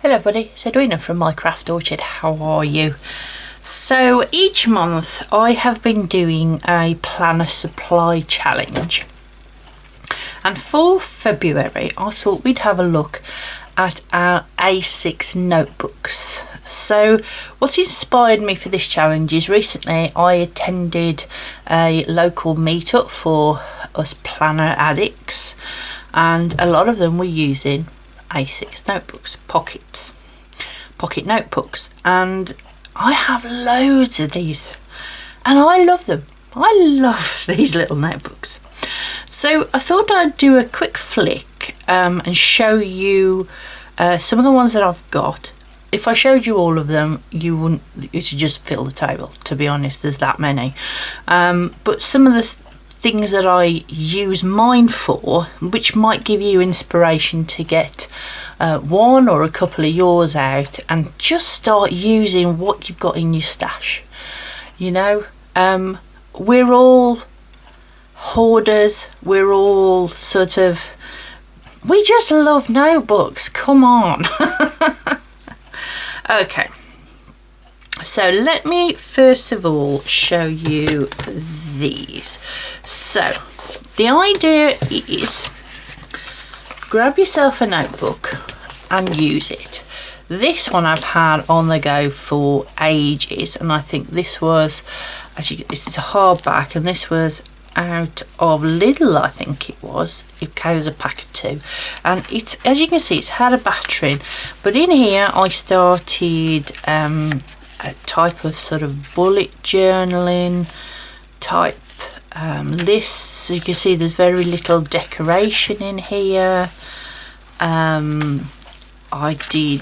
Hello everybody, it's Edwina from My Craft Orchard. How are you? So each month I have been doing a planner supply challenge, and for February I thought we'd have a look at our A6 notebooks. So what inspired me for this challenge is recently I attended a local meetup for us planner addicts, and a lot of them were using A6 notebooks, pocket notebooks, and I have loads of these and I love them. I love these little notebooks. So I thought I'd do a quick flick and show you some of the ones that I've got. If I showed you all of them, you'd just fill the table, to be honest. There's that many. But some of the things that I use mine for, which might give you inspiration to get one or a couple of yours out and just start using what you've got in your stash. You know, we're all hoarders, we're all we just love notebooks, come on. Okay, so let me first of all show you these. So the idea is, grab yourself a notebook and use it. This one I've had on the go for ages, and I think this was, this is a hardback, and this was out of Lidl, I think it was. It came as a pack of 2, and it's, as you can see, it's had a battering. But in here I started a type of sort of bullet journaling type lists. You can see there's very little decoration in here. I did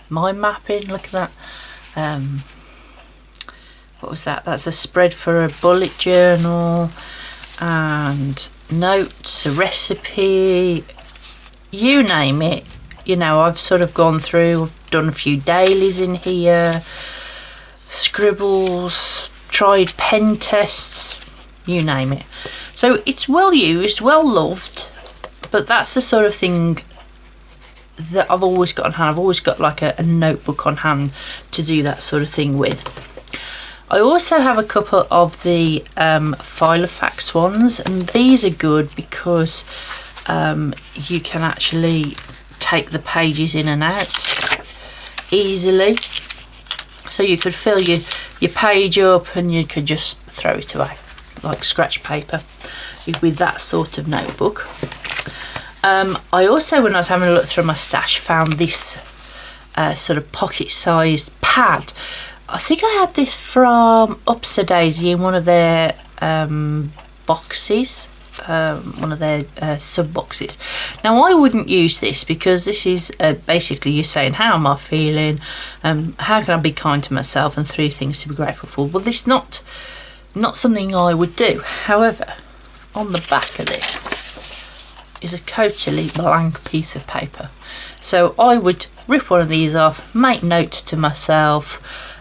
mind mapping, look at that. What was that? That's a spread for a bullet journal, and notes, a recipe, you name it. You know, I've sort of gone through, I've done a few dailies in here, scribbles, tried pen tests, you name it. So it's well used, well loved, but that's the sort of thing that I've always got on hand. I've always got like a notebook on hand to do that sort of thing with. I also have a couple of the Filofax ones, and these are good because you can actually take the pages in and out easily. So you could fill your page up and you could just throw it away like scratch paper with that sort of notebook. I also, when I was having a look through my stash, found this sort of pocket-sized pad. I think I had this from Upsadaisy in one of their boxes, one of their sub-boxes. Now, I wouldn't use this because this is basically you're saying, how am I feeling? How can I be kind to myself? And 3 things to be grateful for. Well, this is not something I would do. However, on the back of this is a totally blank piece of paper. So I would rip one of these off, make notes to myself,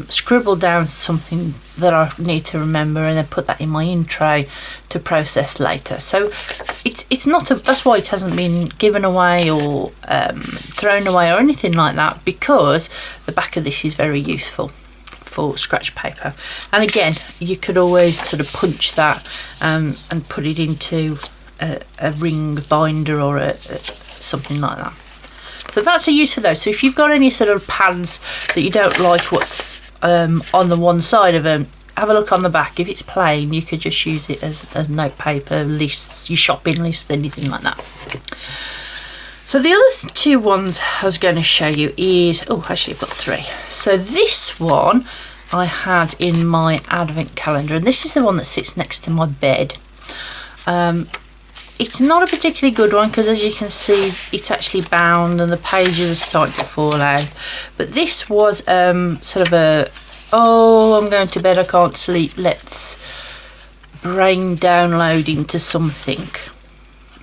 scribble down something that I need to remember, and then put that in my in tray to process later. So it's not that's why it hasn't been given away or thrown away or anything like that, because the back of this is very useful for scratch paper. And again, you could always sort of punch that and put it into a ring binder or something like that. So that's a use for those. So if you've got any sort of pads that you don't like what's on the one side of them, have a look on the back. If it's plain, you could just use it as note paper, lists, your shopping list, anything like that. So the other 2 ones I was going to show you is, oh, actually I've got 3. So this one I had in my advent calendar, and this is the one that sits next to my bed. It's not a particularly good one because, as you can see, it's actually bound and the pages are starting to fall out. But this was sort of I'm going to bed, I can't sleep, let's brain download into something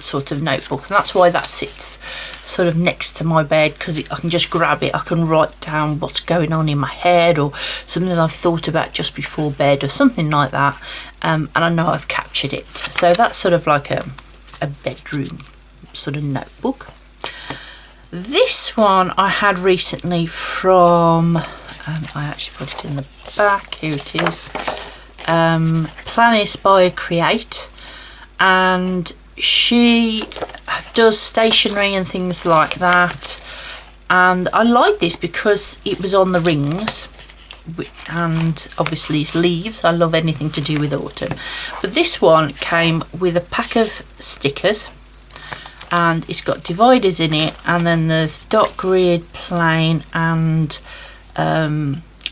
sort of notebook. And that's why that sits sort of next to my bed, because I can just grab it. I can write down what's going on in my head or something I've thought about just before bed or something like that. And I know I've captured it. So that's sort of like a bedroom sort of notebook. This one I had recently from, I actually put it in the back, here it is, Plan, Inspire, Create, and she does stationery and things like that, and I like this because it was on the rings, and obviously it's leaves. I love anything to do with autumn, but this one came with a pack of stickers, and it's got dividers in it, and then there's dot grid, plain, and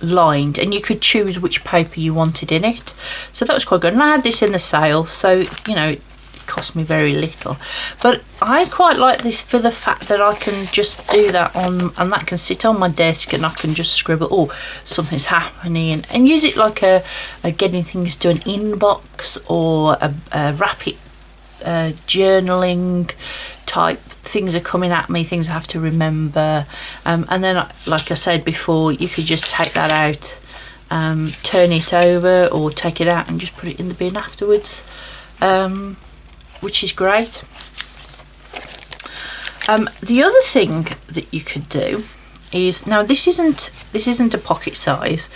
lined, and you could choose which paper you wanted in it. So that was quite good, and I had this in the sale, so you know it cost me very little, but I quite like this for the fact that I can just do that on, and that can sit on my desk, and I can just scribble, oh, something's happening, and use it like a getting things to an inbox, or a rapid journaling type. Things are coming at me, things I have to remember, and then like I said before, you could just take that out, turn it over, or take it out and just put it in the bin afterwards, which is great. The other thing that you could do is, now this isn't a pocket size,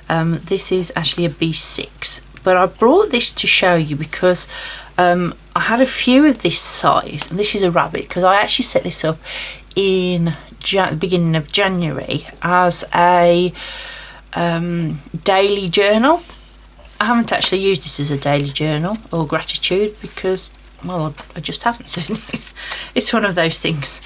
this is actually a B6, but I brought this to show you because I had a few of this size, and this is a rabbit, because I actually set this up in the beginning of January as a daily journal. I haven't actually used this as a daily journal or gratitude because, well, I just haven't. It's one of those things.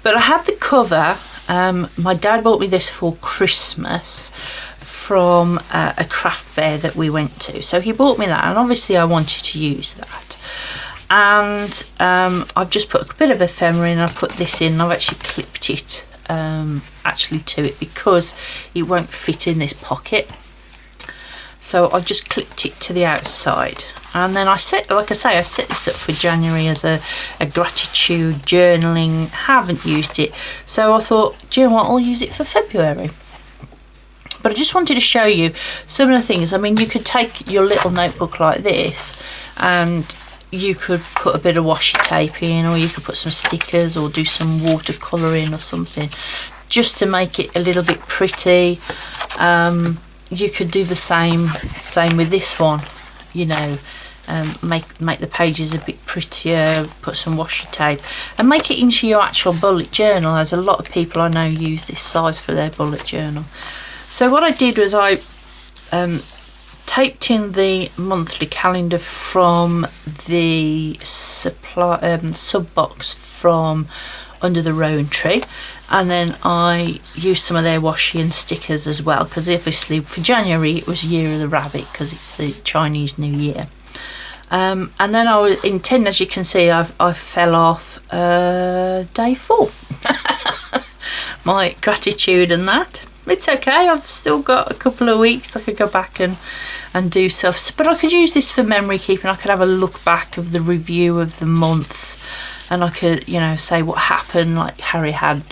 But I had the cover. My dad bought me this for Christmas from a craft fair that we went to. So he bought me that, and obviously I wanted to use that. And I've just put a bit of ephemera in. I've put this in. I've actually clipped it actually to it because it won't fit in this pocket. So I've just clipped it to the outside, and then I set this up for January as a gratitude journaling. Haven't used it, so I thought, do you know what, I'll use it for February. But I just wanted to show you some of the things. I mean, you could take your little notebook like this, and you could put a bit of washi tape in, or you could put some stickers, or do some watercolouring or something, just to make it a little bit pretty. You could do the same with this one, you know, make the pages a bit prettier, put some washi tape, and make it into your actual bullet journal, as a lot of people I know use this size for their bullet journal. So what I did was I taped in the monthly calendar from the sub box from Under the Rowan Tree, and then I used some of their washi and stickers as well, because obviously for January it was Year of the Rabbit, because it's the Chinese New Year. And then I was intending, as you can see, I fell off day 4. My gratitude and that. It's okay, I've still got a couple of weeks. I could go back and do stuff, but I could use this for memory keeping. I could have a look back of the review of the month, and I could, you know, say what happened, like Harry had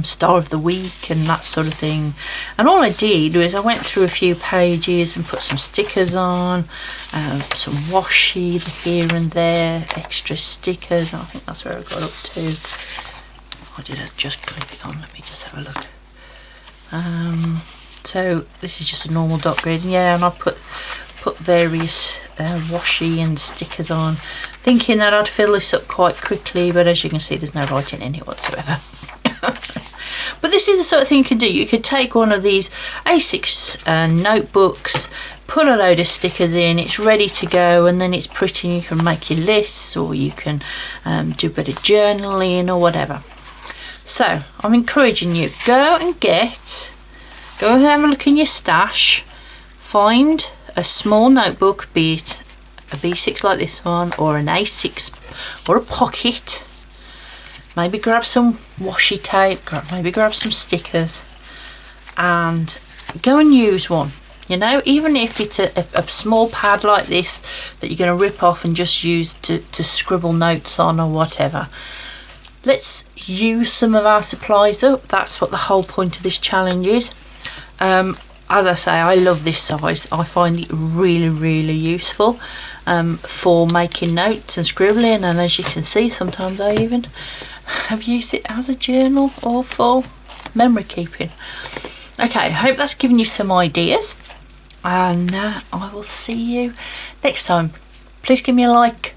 Star of the Week and that sort of thing. And all I did was I went through a few pages and put some stickers on, some washi here and there, extra stickers. I think that's where I got up to. Or did I just clip it on? Let me just have a look. So this is just a normal dot grid, yeah, and I put various washi and stickers on, thinking that I'd fill this up quite quickly, but as you can see, there's no writing in it whatsoever. But this is the sort of thing you could do. You could take one of these A6 notebooks, put a load of stickers in, it's ready to go, and then it's pretty. You can make your lists, or you can do a bit of journaling or whatever. So I'm encouraging you, go and have a look in your stash, find a small notebook, be it a B6 like this one, or an A6, or a pocket. Maybe grab some washi tape, maybe grab some stickers, and go and use one. You know, even if it's a small pad like this that you're going to rip off and just use to scribble notes on or whatever. Let's use some of our supplies up. That's what the whole point of this challenge is. As I say, I love this size. I find it really, really useful for making notes and scribbling, and as you can see, sometimes I even have used it as a journal or for memory keeping. Okay, I hope that's given you some ideas, and I will see you next time. Please give me a like.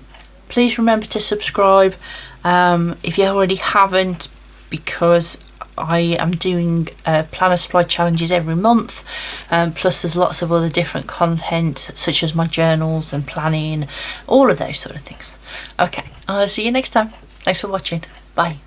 Please remember to subscribe if you already haven't, because I am doing planner supply challenges every month, plus there's lots of other different content such as my journals and planning, all of those sort of things. Okay, I'll see you next time. Thanks for watching. Bye.